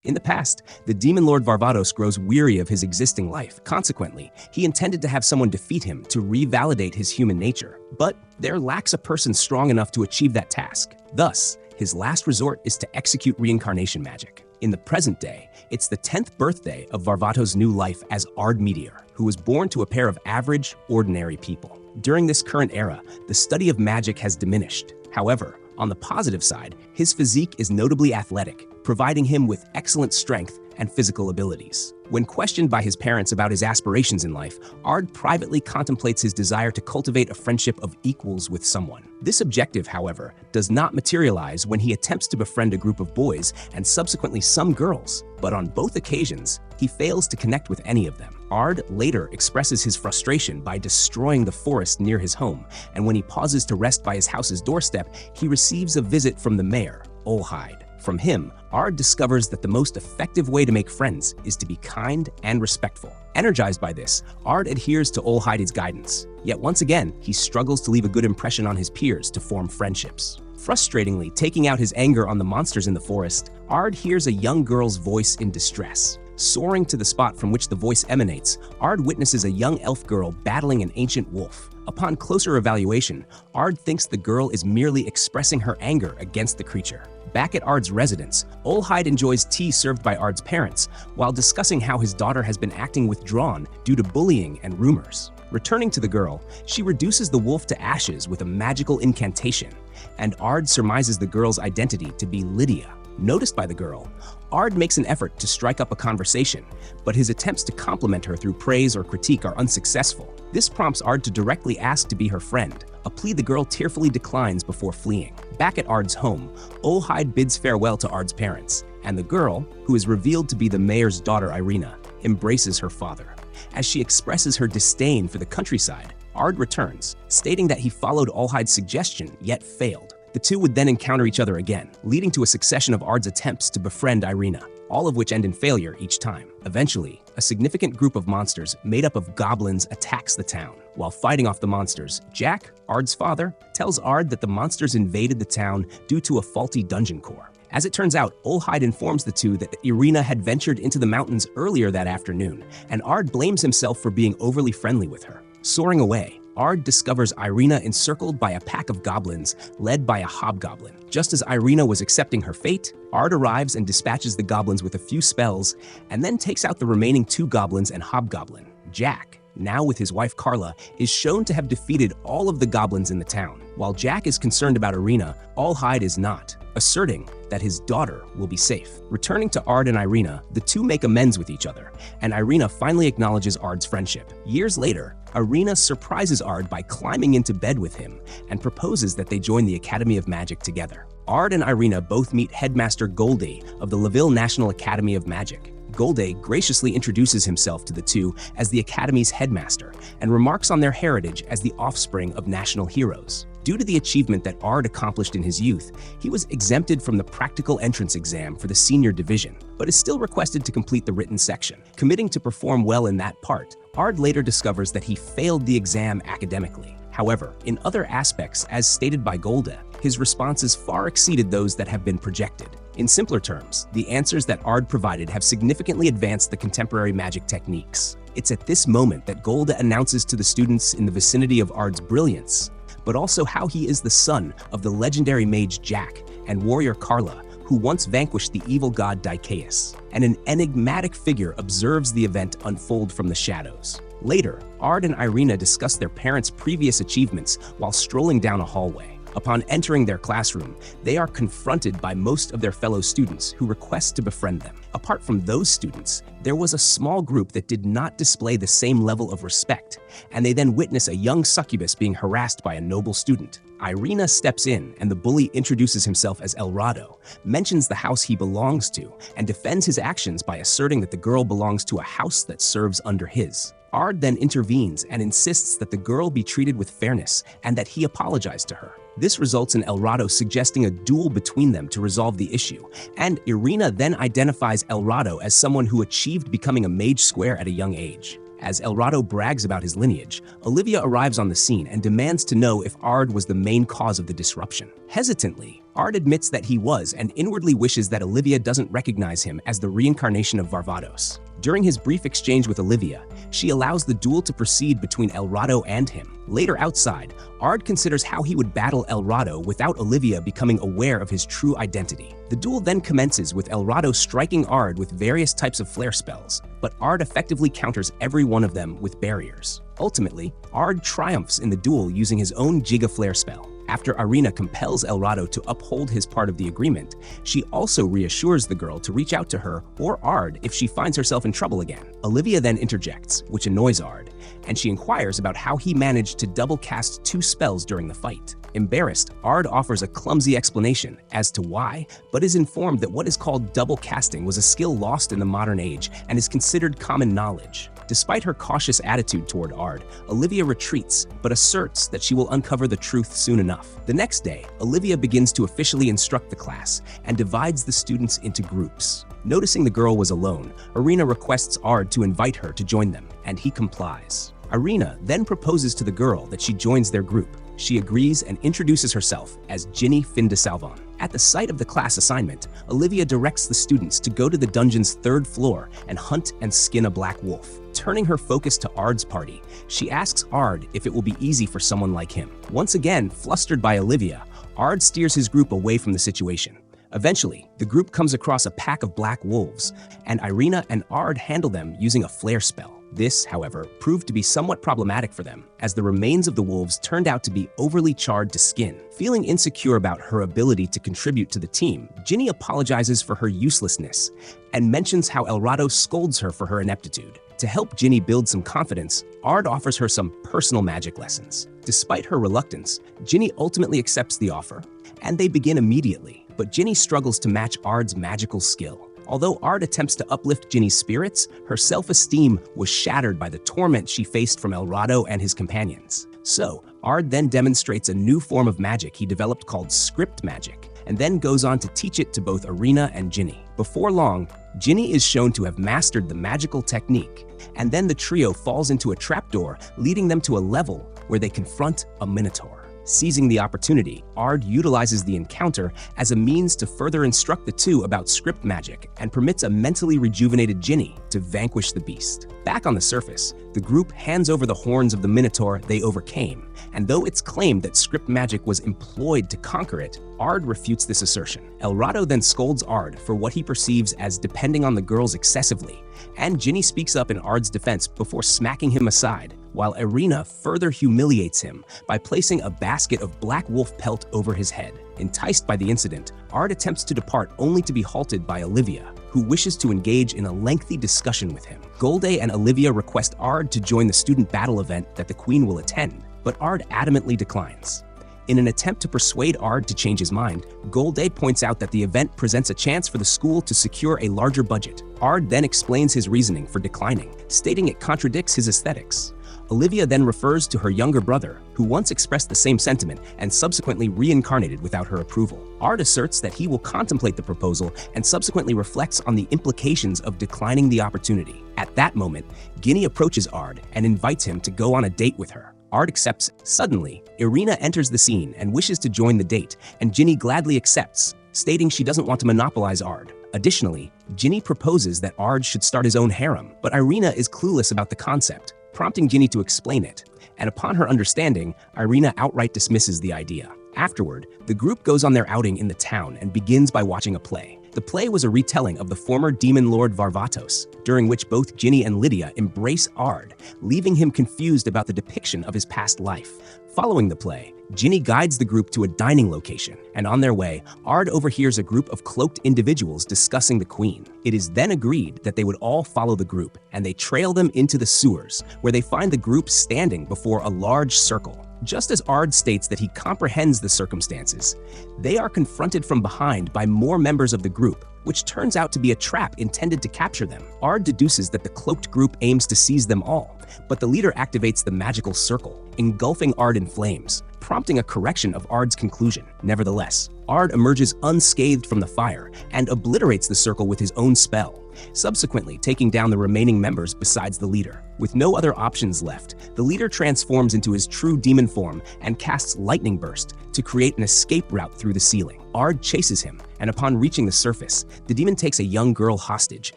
In the past, the demon lord Varvatos grows weary of his existing life. Consequently, he intended to have someone defeat him to revalidate his human nature. But there lacks a person strong enough to achieve that task. Thus, his last resort is to execute reincarnation magic. In the present day, it's the 10th birthday of Varvatos' new life as Ard Meteor, who was born to a pair of average, ordinary people. During this current era, the study of magic has diminished. However, on the positive side, his physique is notably athletic, providing him with excellent strength and physical abilities. When questioned by his parents about his aspirations in life, Ard privately contemplates his desire to cultivate a friendship of equals with someone. This objective, however, does not materialize when he attempts to befriend a group of boys and subsequently some girls, but on both occasions, he fails to connect with any of them. Ard later expresses his frustration by destroying the forest near his home, and when he pauses to rest by his house's doorstep, he receives a visit from the mayor, Olhide. From him, Ard discovers that the most effective way to make friends is to be kind and respectful. Energized by this, Ard adheres to Olhide's guidance. Yet once again, he struggles to leave a good impression on his peers to form friendships. Frustratingly taking out his anger on the monsters in the forest, Ard hears a young girl's voice in distress. Soaring to the spot from which the voice emanates, Ard witnesses a young elf girl battling an ancient wolf. Upon closer evaluation, Ard thinks the girl is merely expressing her anger against the creature. Back at Ard's residence, Olhide enjoys tea served by Ard's parents while discussing how his daughter has been acting withdrawn due to bullying and rumors. Returning to the girl, she reduces the wolf to ashes with a magical incantation, and Ard surmises the girl's identity to be Lydia. Noticed by the girl, Ard makes an effort to strike up a conversation, but his attempts to compliment her through praise or critique are unsuccessful. This prompts Ard to directly ask to be her friend, a plea the girl tearfully declines before fleeing. Back at Ard's home, Olhide bids farewell to Ard's parents, and the girl, who is revealed to be the mayor's daughter Irina, embraces her father. As she expresses her disdain for the countryside, Ard returns, stating that he followed Olhide's suggestion yet failed. The two would then encounter each other again, leading to a succession of Ard's attempts to befriend Irina, all of which end in failure each time. Eventually, a significant group of monsters made up of goblins attacks the town. While fighting off the monsters, Jack, Ard's father, tells Ard that the monsters invaded the town due to a faulty dungeon core. As it turns out, Olhide informs the two that Irina had ventured into the mountains earlier that afternoon, and Ard blames himself for being overly friendly with her. Soaring away, Ard discovers Irina encircled by a pack of goblins led by a hobgoblin. Just as Irina was accepting her fate, Ard arrives and dispatches the goblins with a few spells, and then takes out the remaining two goblins and hobgoblin. Jack, now with his wife Carla, is shown to have defeated all of the goblins in the town. While Jack is concerned about Irina, Olhide is not, asserting that his daughter will be safe. Returning to Ard and Irina, the two make amends with each other, and Irina finally acknowledges Ard's friendship. Years later, Irina surprises Ard by climbing into bed with him and proposes that they join the Academy of Magic together. Ard and Irina both meet Headmaster Golde of the Laville National Academy of Magic. Golde graciously introduces himself to the two as the Academy's headmaster and remarks on their heritage as the offspring of national heroes. Due to the achievement that Ard accomplished in his youth, he was exempted from the practical entrance exam for the senior division, but is still requested to complete the written section. Committing to perform well in that part, Ard later discovers that he failed the exam academically. However, in other aspects, as stated by Golde, his responses far exceeded those that have been projected. In simpler terms, the answers that Ard provided have significantly advanced the contemporary magic techniques. It's at this moment that Golde announces to the students in the vicinity of Ard's brilliance, but also how he is the son of the legendary mage Jack and warrior Carla, who once vanquished the evil god Dikeus, and an enigmatic figure observes the event unfold from the shadows. Later, Ard and Irina discuss their parents' previous achievements while strolling down a hallway. Upon entering their classroom, they are confronted by most of their fellow students who request to befriend them. Apart from those students, there was a small group that did not display the same level of respect, and they then witness a young succubus being harassed by a noble student. Irina steps in, and the bully introduces himself as Elrado, mentions the house he belongs to, and defends his actions by asserting that the girl belongs to a house that serves under his. Ard then intervenes and insists that the girl be treated with fairness and that he apologize to her. This results in Elrado suggesting a duel between them to resolve the issue, and Irina then identifies Elrado as someone who achieved becoming a mage square at a young age. As Elrado brags about his lineage, Olivia arrives on the scene and demands to know if Ard was the main cause of the disruption. Hesitantly, Ard admits that he was and inwardly wishes that Olivia doesn't recognize him as the reincarnation of Varvatos. During his brief exchange with Olivia, she allows the duel to proceed between El Rado and him. Later outside, Ard considers how he would battle El Rado without Olivia becoming aware of his true identity. The duel then commences with El Rado striking Ard with various types of flare spells, but Ard effectively counters every one of them with barriers. Ultimately, Ard triumphs in the duel using his own Giga Flare spell. After Irina compels El Rado to uphold his part of the agreement, she also reassures the girl to reach out to her or Ard if she finds herself in trouble again. Olivia then interjects, which annoys Ard, and she inquires about how he managed to double cast 2 spells during the fight. Embarrassed, Ard offers a clumsy explanation as to why, but is informed that what is called double casting was a skill lost in the modern age and is considered common knowledge. Despite her cautious attitude toward Ard, Olivia retreats, but asserts that she will uncover the truth soon enough. The next day, Olivia begins to officially instruct the class and divides the students into groups. Noticing the girl was alone, Irina requests Ard to invite her to join them, and he complies. Irina then proposes to the girl that she joins their group. She agrees and introduces herself as Ginny Findesalvon. At the site of the class assignment, Olivia directs the students to go to the dungeon's 3rd floor and hunt and skin a black wolf. Turning her focus to Ard's party, she asks Ard if it will be easy for someone like him. Once again, flustered by Olivia, Ard steers his group away from the situation. Eventually, the group comes across a pack of black wolves, and Irina and Ard handle them using a flare spell. This, however, proved to be somewhat problematic for them, as the remains of the wolves turned out to be overly charred to skin. Feeling insecure about her ability to contribute to the team, Ginny apologizes for her uselessness and mentions how El Rado scolds her for her ineptitude. To help Ginny build some confidence, Ard offers her some personal magic lessons. Despite her reluctance, Ginny ultimately accepts the offer, and they begin immediately. But Ginny struggles to match Ard's magical skill. Although Ard attempts to uplift Ginny's spirits, her self-esteem was shattered by the torment she faced from El Rado and his companions. So, Ard then demonstrates a new form of magic he developed called script magic, and then goes on to teach it to both Irina and Ginny. Before long, Ginny is shown to have mastered the magical technique, and then the trio falls into a trapdoor, leading them to a level where they confront a minotaur. Seizing the opportunity, Ard utilizes the encounter as a means to further instruct the two about script magic and permits a mentally rejuvenated Ginny to vanquish the beast. Back on the surface, the group hands over the horns of the Minotaur they overcame, and though it's claimed that script magic was employed to conquer it, Ard refutes this assertion. El Rado then scolds Ard for what he perceives as depending on the girls excessively, and Ginny speaks up in Ard's defense before smacking him aside, while Irina further humiliates him by placing a basket of black wolf pelt over his head. Enticed by the incident, Ard attempts to depart only to be halted by Olivia, who wishes to engage in a lengthy discussion with him. Golde and Olivia request Ard to join the student battle event that the Queen will attend, but Ard adamantly declines. In an attempt to persuade Ard to change his mind, Golde points out that the event presents a chance for the school to secure a larger budget. Ard then explains his reasoning for declining, stating it contradicts his aesthetics. Olivia then refers to her younger brother, who once expressed the same sentiment and subsequently reincarnated without her approval. Ard asserts that he will contemplate the proposal and subsequently reflects on the implications of declining the opportunity. At that moment, Ginny approaches Ard and invites him to go on a date with her. Ard accepts. Suddenly, Irina enters the scene and wishes to join the date, and Ginny gladly accepts, stating she doesn't want to monopolize Ard. Additionally, Ginny proposes that Ard should start his own harem, but Irina is clueless about the concept, prompting Ginny to explain it, and upon her understanding, Irina outright dismisses the idea. Afterward, the group goes on their outing in the town and begins by watching a play. The play was a retelling of the former demon lord Varvatos, during which both Ginny and Lydia embrace Ard, leaving him confused about the depiction of his past life. Following the play, Ginny guides the group to a dining location, and on their way, Ard overhears a group of cloaked individuals discussing the Queen. It is then agreed that they would all follow the group, and they trail them into the sewers, where they find the group standing before a large circle. Just as Ard states that he comprehends the circumstances, they are confronted from behind by more members of the group, which turns out to be a trap intended to capture them. Ard deduces that the cloaked group aims to seize them all, but the leader activates the magical circle, engulfing Ard in flames, prompting a correction of Ard's conclusion. Nevertheless, Ard emerges unscathed from the fire and obliterates the circle with his own spell, subsequently taking down the remaining members besides the leader. With no other options left, the leader transforms into his true demon form and casts Lightning Burst to create an escape route through the ceiling. Ard chases him, and upon reaching the surface, the demon takes a young girl hostage,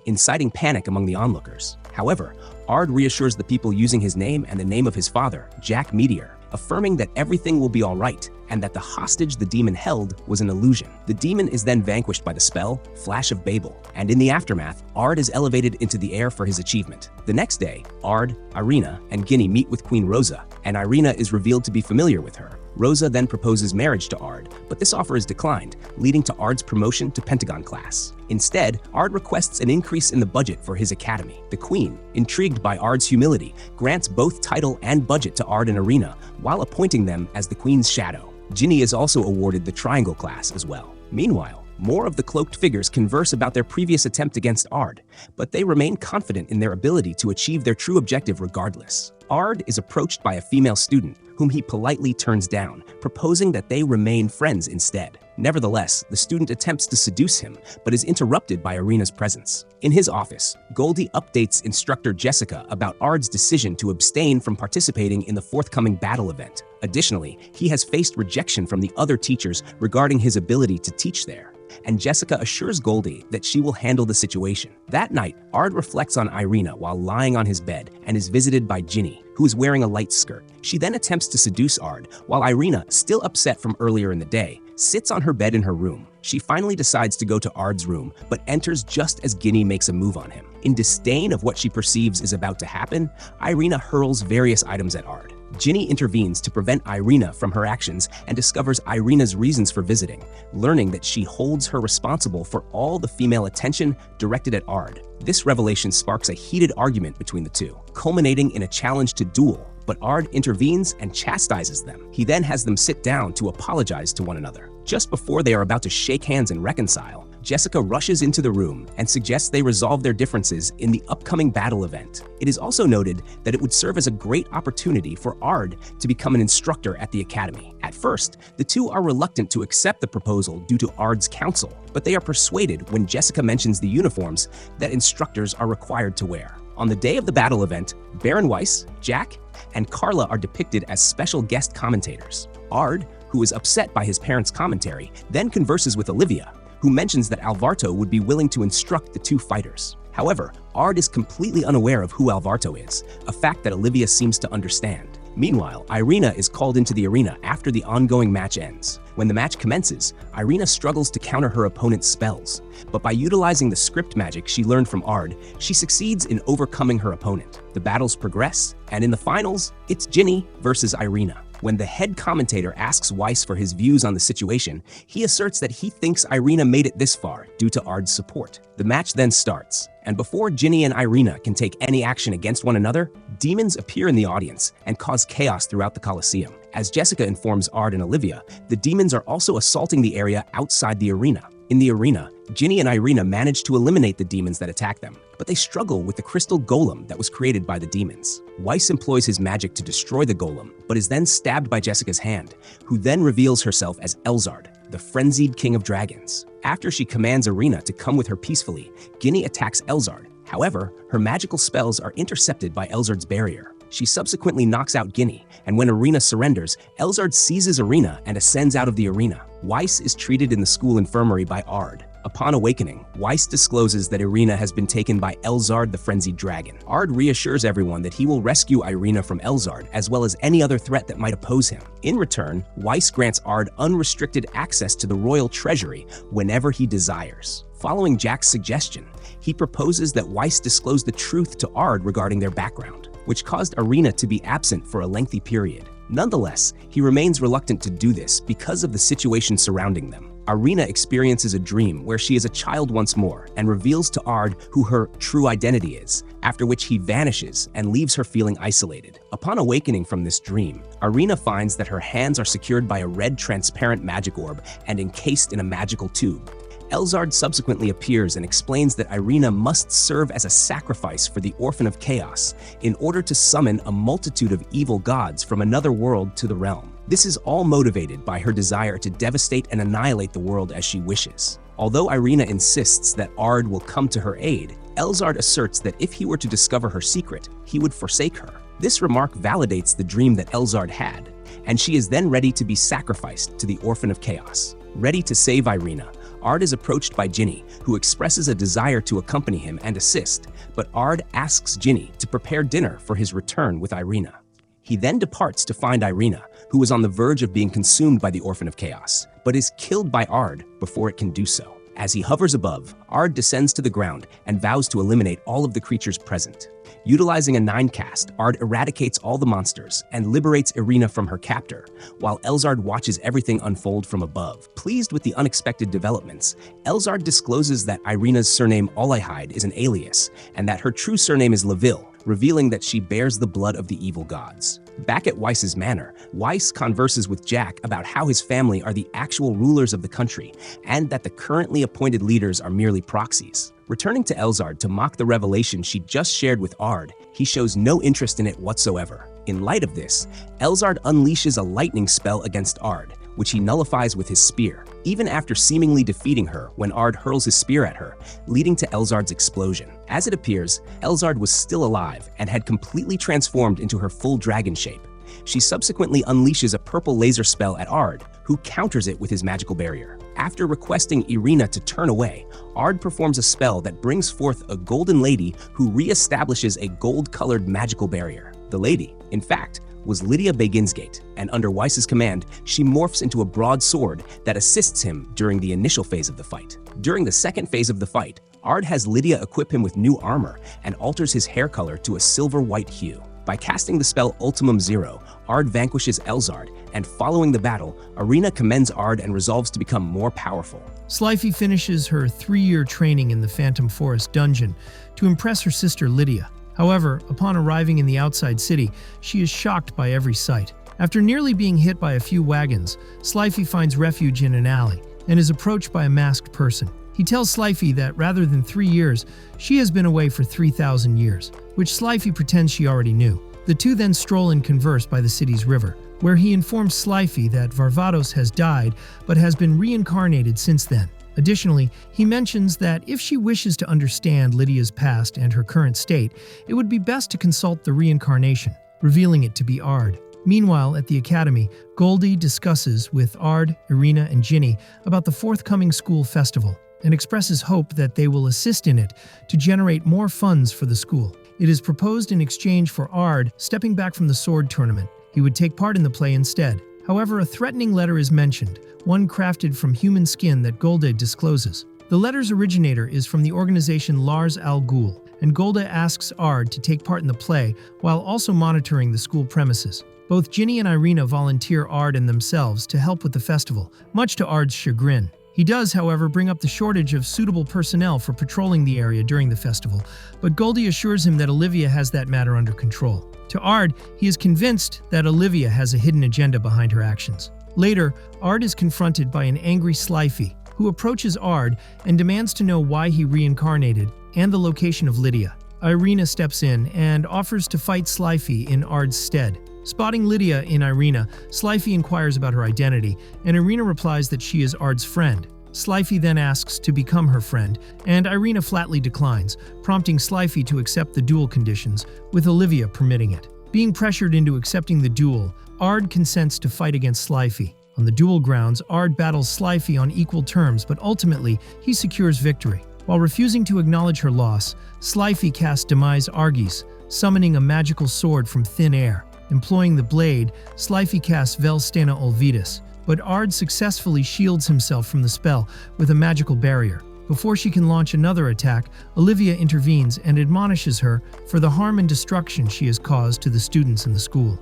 inciting panic among the onlookers. However, Ard reassures the people using his name and the name of his father, Jack Meteor, affirming that everything will be all right and that the hostage the demon held was an illusion. The demon is then vanquished by the spell, Flash of Babel, and in the aftermath, Ard is elevated into the air for his achievement. The next day, Ard, Irina, and Ginny meet with Queen Rosa, and Irina is revealed to be familiar with her. Rosa then proposes marriage to Ard, but this offer is declined, leading to Ard's promotion to Pentagon class. Instead, Ard requests an increase in the budget for his academy. The Queen, intrigued by Ard's humility, grants both title and budget to Ard and Irina, while appointing them as the Queen's shadow. Ginny is also awarded the Triangle class as well. Meanwhile, more of the cloaked figures converse about their previous attempt against Ard, but they remain confident in their ability to achieve their true objective regardless. Ard is approached by a female student, whom he politely turns down, proposing that they remain friends instead. Nevertheless, the student attempts to seduce him, but is interrupted by Irina's presence. In his office, Goldie updates instructor Jessica about Ard's decision to abstain from participating in the forthcoming battle event. Additionally, he has faced rejection from the other teachers regarding his ability to teach there, and Jessica assures Goldie that she will handle the situation. That night, Ard reflects on Irina while lying on his bed and is visited by Ginny, who is wearing a light skirt. She then attempts to seduce Ard, while Irina, still upset from earlier in the day, sits on her bed in her room. She finally decides to go to Ard's room, but enters just as Ginny makes a move on him. In disdain of what she perceives is about to happen, Irina hurls various items at Ard. Ginny intervenes to prevent Irina from her actions and discovers Irina's reasons for visiting, learning that she holds her responsible for all the female attention directed at Ard. This revelation sparks a heated argument between the two, culminating in a challenge to duel, but Ard intervenes and chastises them. He then has them sit down to apologize to one another. Just before they are about to shake hands and reconcile, Jessica rushes into the room and suggests they resolve their differences in the upcoming battle event. It is also noted that it would serve as a great opportunity for Ard to become an instructor at the academy. At first, the two are reluctant to accept the proposal due to Ard's counsel, but they are persuaded when Jessica mentions the uniforms that instructors are required to wear. On the day of the battle event, Baron Weiss, Jack, and Carla are depicted as special guest commentators. Ard, who is upset by his parents' commentary, then converses with Olivia, who mentions that Alvarto would be willing to instruct the two fighters. However, Ard is completely unaware of who Alvarto is, a fact that Olivia seems to understand. Meanwhile, Irina is called into the arena after the ongoing match ends. When the match commences, Irina struggles to counter her opponent's spells, but by utilizing the script magic she learned from Ard, she succeeds in overcoming her opponent. The battles progress, and in the finals, it's Ginny versus Irina. When the head commentator asks Weiss for his views on the situation, he asserts that he thinks Irina made it this far due to Ard's support. The match then starts, and before Ginny and Irina can take any action against one another, demons appear in the audience and cause chaos throughout the Colosseum. As Jessica informs Ard and Olivia, the demons are also assaulting the area outside the arena. In the arena, Ginny and Irina manage to eliminate the demons that attack them, but they struggle with the crystal golem that was created by the demons. Weiss employs his magic to destroy the golem, but is then stabbed by Jessica's hand, who then reveals herself as Elzard, the frenzied king of dragons. After she commands Irina to come with her peacefully, Ginny attacks Elzard. However, her magical spells are intercepted by Elzard's barrier. She subsequently knocks out Ginny, and when Irina surrenders, Elzard seizes Irina and ascends out of the arena. Weiss is treated in the school infirmary by Ard. Upon awakening, Weiss discloses that Irina has been taken by Elzard the Frenzied Dragon. Ard reassures everyone that he will rescue Irina from Elzard, as well as any other threat that might oppose him. In return, Weiss grants Ard unrestricted access to the royal treasury whenever he desires. Following Jack's suggestion, he proposes that Weiss disclose the truth to Ard regarding their background, which caused Irina to be absent for a lengthy period. Nonetheless, he remains reluctant to do this because of the situation surrounding them. Irina experiences a dream where she is a child once more and reveals to Ard who her true identity is, after which he vanishes and leaves her feeling isolated. Upon awakening from this dream, Irina finds that her hands are secured by a red transparent magic orb and encased in a magical tube. Elzard subsequently appears and explains that Irina must serve as a sacrifice for the Orphan of Chaos in order to summon a multitude of evil gods from another world to the realm. This is all motivated by her desire to devastate and annihilate the world as she wishes. Although Irina insists that Ard will come to her aid, Elzard asserts that if he were to discover her secret, he would forsake her. This remark validates the dream that Elzard had, and she is then ready to be sacrificed to the Orphan of Chaos. Ready to save Irina, Ard is approached by Ginny, who expresses a desire to accompany him and assist, but Ard asks Ginny to prepare dinner for his return with Irina. He then departs to find Irina, who is on the verge of being consumed by the Orphan of Chaos, but is killed by Ard before it can do so. As he hovers above, Ard descends to the ground and vows to eliminate all of the creatures present. Utilizing a 9 cast, Ard eradicates all the monsters and liberates Irina from her captor, while Elzard watches everything unfold from above. Pleased with the unexpected developments, Elzard discloses that Irina's surname Olihide is an alias, and that her true surname is Leville, revealing that she bears the blood of the evil gods. Back at Weiss's manor, Weiss converses with Jack about how his family are the actual rulers of the country, and that the currently appointed leaders are merely proxies. Returning to Elzard to mock the revelation she just shared with Ard, he shows no interest in it whatsoever. In light of this, Elzard unleashes a lightning spell against Ard, which he nullifies with his spear, even after seemingly defeating her when Ard hurls his spear at her, leading to Elzard's explosion. As it appears, Elzard was still alive and had completely transformed into her full dragon shape. She subsequently unleashes a purple laser spell at Ard, who counters it with his magical barrier. After requesting Irina to turn away, Ard performs a spell that brings forth a golden lady who re-establishes a gold-colored magical barrier. The lady, in fact, was Lydia Baginsgate, and under Weiss's command, she morphs into a broadsword that assists him during the initial phase of the fight. During the second phase of the fight, Ard has Lydia equip him with new armor and alters his hair color to a silver-white hue. By casting the spell Ultimum Zero, Ard vanquishes Elzard, and following the battle, Irina commends Ard and resolves to become more powerful. Slife finishes her 3-year training in the Phantom Forest dungeon to impress her sister Lydia. However, upon arriving in the outside city, she is shocked by every sight. After nearly being hit by a few wagons, Slife finds refuge in an alley and is approached by a masked person. He tells Slife that rather than 3 years, she has been away for 3,000 years, which Slife pretends she already knew. The two then stroll and converse by the city's river, where he informs Slife that Varvatos has died but has been reincarnated since then. Additionally, he mentions that if she wishes to understand Lydia's past and her current state, it would be best to consult the reincarnation, revealing it to be Ard. Meanwhile, at the academy, Goldie discusses with Ard, Irina, and Ginny about the forthcoming school festival and expresses hope that they will assist in it to generate more funds for the school. It is proposed in exchange for Ard stepping back from the sword tournament. He would take part in the play instead. However, a threatening letter is mentioned, one crafted from human skin that Goldie discloses. The letter's originator is from the organization Lars Al Ghul, and Goldie asks Ard to take part in the play while also monitoring the school premises. Both Ginny and Irina volunteer Ard and themselves to help with the festival, much to Ard's chagrin. He does, however, bring up the shortage of suitable personnel for patrolling the area during the festival, but Goldie assures him that Olivia has that matter under control. To Ard, he is convinced that Olivia has a hidden agenda behind her actions. Later, Ard is confronted by an angry Slife, who approaches Ard and demands to know why he reincarnated and the location of Lydia. Irina steps in and offers to fight Slife in Ard's stead. Spotting Lydia in Irina, Slife inquires about her identity, and Irina replies that she is Ard's friend. Slife then asks to become her friend, and Irina flatly declines, prompting Slife to accept the duel conditions, with Olivia permitting it. Being pressured into accepting the duel, Ard consents to fight against Slife. On the duel grounds, Ard battles Slife on equal terms, but ultimately, he secures victory. While refusing to acknowledge her loss, Slife casts Demise Argis, summoning a magical sword from thin air. Employing the blade, Slife casts Vel Stena Olvidus, but Ard successfully shields himself from the spell with a magical barrier. Before she can launch another attack, Olivia intervenes and admonishes her for the harm and destruction she has caused to the students in the school.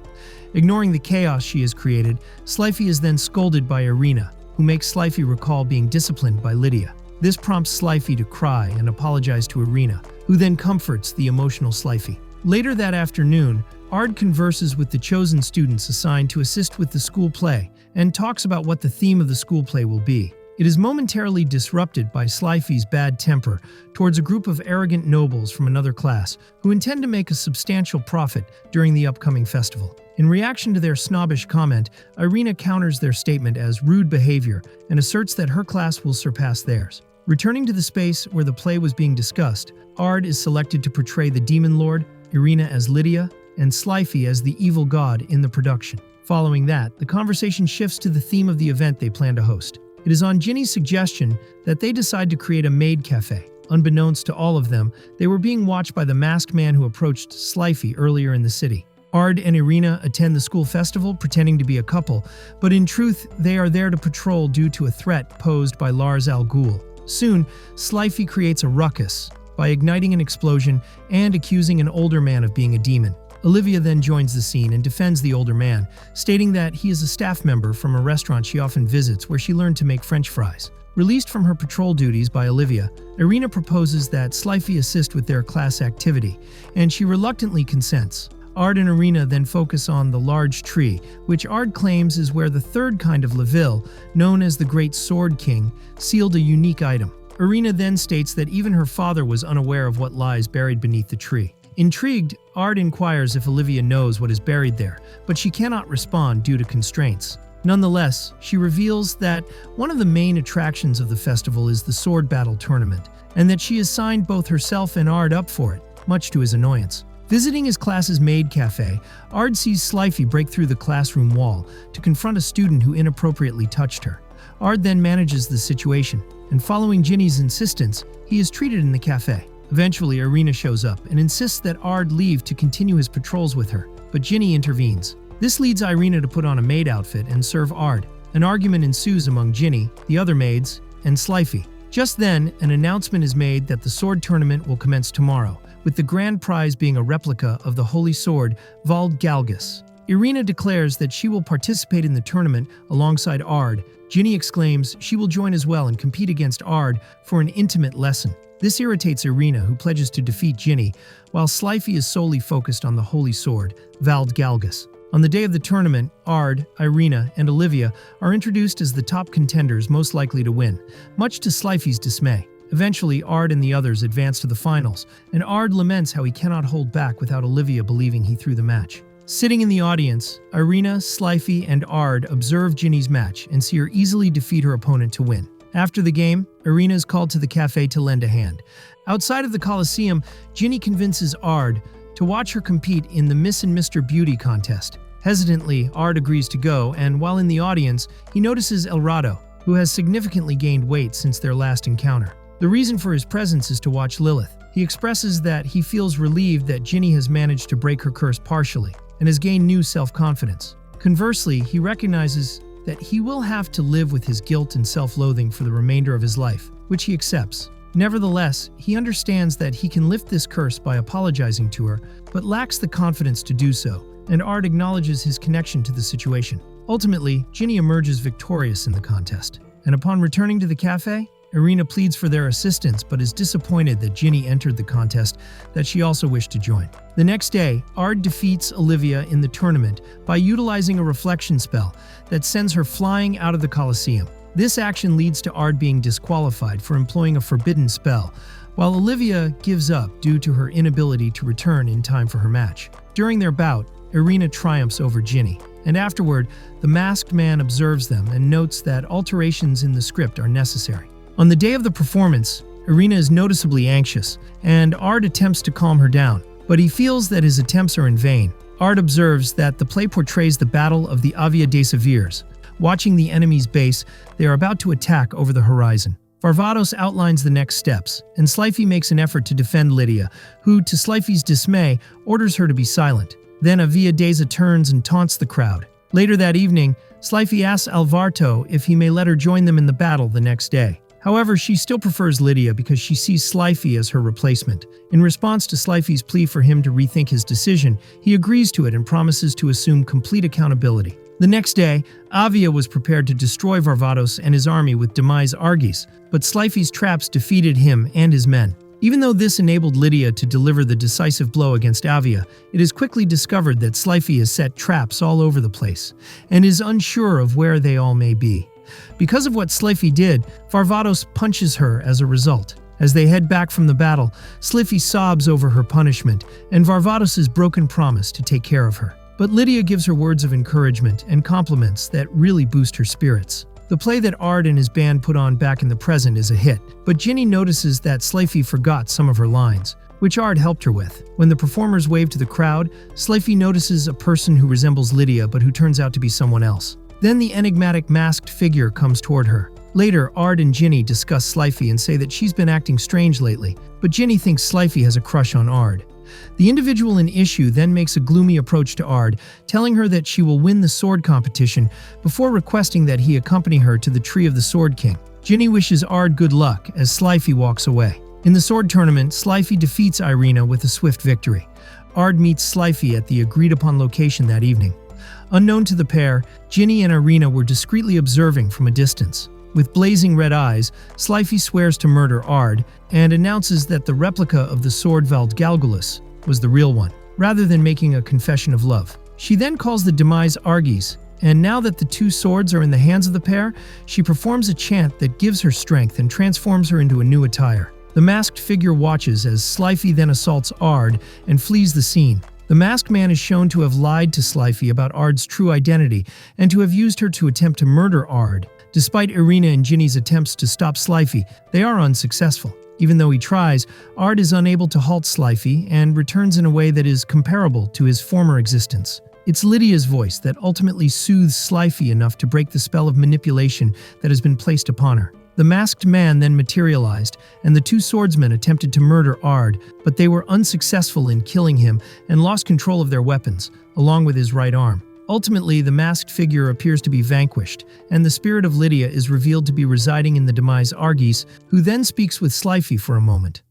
Ignoring the chaos she has created, Slife is then scolded by Irina, who makes Slife recall being disciplined by Lydia. This prompts Slife to cry and apologize to Irina, who then comforts the emotional Slife. Later that afternoon, Ard converses with the chosen students assigned to assist with the school play and talks about what the theme of the school play will be. It is momentarily disrupted by Slifer's bad temper towards a group of arrogant nobles from another class who intend to make a substantial profit during the upcoming festival. In reaction to their snobbish comment, Irina counters their statement as rude behavior and asserts that her class will surpass theirs. Returning to the space where the play was being discussed, Ard is selected to portray the Demon Lord, Irina as Lydia, and Slifer as the evil god in the production. Following that, the conversation shifts to the theme of the event they plan to host. It is on Ginny's suggestion that they decide to create a maid cafe. Unbeknownst to all of them, they were being watched by the masked man who approached Slifer earlier in the city. Ard and Irina attend the school festival pretending to be a couple, but in truth, they are there to patrol due to a threat posed by Lars Al Ghul. Soon, Slifer creates a ruckus by igniting an explosion and accusing an older man of being a demon. Olivia then joins the scene and defends the older man, stating that he is a staff member from a restaurant she often visits where she learned to make French fries. Released from her patrol duties by Olivia, Irina proposes that Slifer assist with their class activity, and she reluctantly consents. Ard and Irina then focus on the large tree, which Ard claims is where the third kind of Leville, known as the Great Sword King, sealed a unique item. Irina then states that even her father was unaware of what lies buried beneath the tree. Intrigued, Ard inquires if Olivia knows what is buried there, but she cannot respond due to constraints. Nonetheless, she reveals that one of the main attractions of the festival is the sword battle tournament, and that she has signed both herself and Ard up for it, much to his annoyance. Visiting his class's maid cafe, Ard sees Slifer break through the classroom wall to confront a student who inappropriately touched her. Ard then manages the situation, and following Ginny's insistence, he is treated in the cafe. Eventually, Irina shows up and insists that Ard leave to continue his patrols with her, but Ginny intervenes. This leads Irina to put on a maid outfit and serve Ard. An argument ensues among Ginny, the other maids, and Slifer. Just then, an announcement is made that the sword tournament will commence tomorrow, with the grand prize being a replica of the holy sword Vald Galgus. Irina declares that she will participate in the tournament alongside Ard. Ginny exclaims she will join as well and compete against Ard for an intimate lesson. This irritates Irina, who pledges to defeat Ginny, while Slifer is solely focused on the holy sword, Vald Galgus. On the day of the tournament, Ard, Irina, and Olivia are introduced as the top contenders most likely to win, much to Slifer's dismay. Eventually, Ard and the others advance to the finals, and Ard laments how he cannot hold back without Olivia believing he threw the match. Sitting in the audience, Irina, Slifer, and Ard observe Ginny's match and see her easily defeat her opponent to win. After the game, Irina is called to the cafe to lend a hand. Outside of the Colosseum, Ginny convinces Ard to watch her compete in the Miss and Mr. Beauty contest. Hesitantly, Ard agrees to go, and while in the audience, he notices Elrado, who has significantly gained weight since their last encounter. The reason for his presence is to watch Lilith. He expresses that he feels relieved that Ginny has managed to break her curse partially and has gained new self-confidence. Conversely, he recognizes that he will have to live with his guilt and self-loathing for the remainder of his life, which he accepts. Nevertheless, he understands that he can lift this curse by apologizing to her, but lacks the confidence to do so, and Ard acknowledges his connection to the situation. Ultimately, Ginny emerges victorious in the contest, and upon returning to the cafe, Irina pleads for their assistance but is disappointed that Ginny entered the contest that she also wished to join. The next day, Ard defeats Olivia in the tournament by utilizing a reflection spell that sends her flying out of the Colosseum. This action leads to Ard being disqualified for employing a forbidden spell, while Olivia gives up due to her inability to return in time for her match. During their bout, Irina triumphs over Ginny, and afterward, the masked man observes them and notes that alterations in the script are necessary. On the day of the performance, Irina is noticeably anxious, and Ard attempts to calm her down, but he feels that his attempts are in vain. Ard observes that the play portrays the Battle of the Avia des Savirs. Watching the enemy's base, they are about to attack over the horizon. Varvatos outlines the next steps, and Slifer makes an effort to defend Lydia, who, to Slifer's dismay, orders her to be silent. Then Avia Deza turns and taunts the crowd. Later that evening, Slifer asks Alvarto if he may let her join them in the battle the next day. However, she still prefers Lydia because she sees Slifer as her replacement. In response to Slifer's plea for him to rethink his decision, he agrees to it and promises to assume complete accountability. The next day, Avia was prepared to destroy Varvatos and his army with Demise Argis, but Slifer's traps defeated him and his men. Even though this enabled Lydia to deliver the decisive blow against Avia, it is quickly discovered that Slifer has set traps all over the place and is unsure of where they all may be. Because of what Sliffy did, Varvatos punches her as a result. As they head back from the battle, Sliffy sobs over her punishment and Varvatos' broken promise to take care of her. But Lydia gives her words of encouragement and compliments that really boost her spirits. The play that Ard and his band put on back in the present is a hit, but Ginny notices that Sliffy forgot some of her lines, which Ard helped her with. When the performers wave to the crowd, Sliffy notices a person who resembles Lydia but who turns out to be someone else. Then the enigmatic masked figure comes toward her. Later, Ard and Ginny discuss Sliffy and say that she's been acting strange lately, but Ginny thinks Sliffy has a crush on Ard. The individual in issue then makes a gloomy approach to Ard, telling her that she will win the sword competition before requesting that he accompany her to the Tree of the Sword King. Ginny wishes Ard good luck as Sliffy walks away. In the sword tournament, Sliffy defeats Irina with a swift victory. Ard meets Sliffy at the agreed-upon location that evening. Unknown to the pair, Ginny and Irina were discreetly observing from a distance. With blazing red eyes, Sliffy swears to murder Ard and announces that the replica of the sword Vald Galgulus was the real one, rather than making a confession of love. She then calls the demise Argis, and now that the two swords are in the hands of the pair, she performs a chant that gives her strength and transforms her into a new attire. The masked figure watches as Sliffy then assaults Ard and flees the scene. The masked man is shown to have lied to Sliffy about Ard's true identity and to have used her to attempt to murder Ard. Despite Irina and Ginny's attempts to stop Sliffy, they are unsuccessful. Even though he tries, Ard is unable to halt Sliffy and returns in a way that is comparable to his former existence. It's Lydia's voice that ultimately soothes Sliffy enough to break the spell of manipulation that has been placed upon her. The masked man then materialized, and the two swordsmen attempted to murder Ard, but they were unsuccessful in killing him and lost control of their weapons, along with his right arm. Ultimately, the masked figure appears to be vanquished, and the spirit of Lydia is revealed to be residing in the demise Argis, who then speaks with Sliffy for a moment.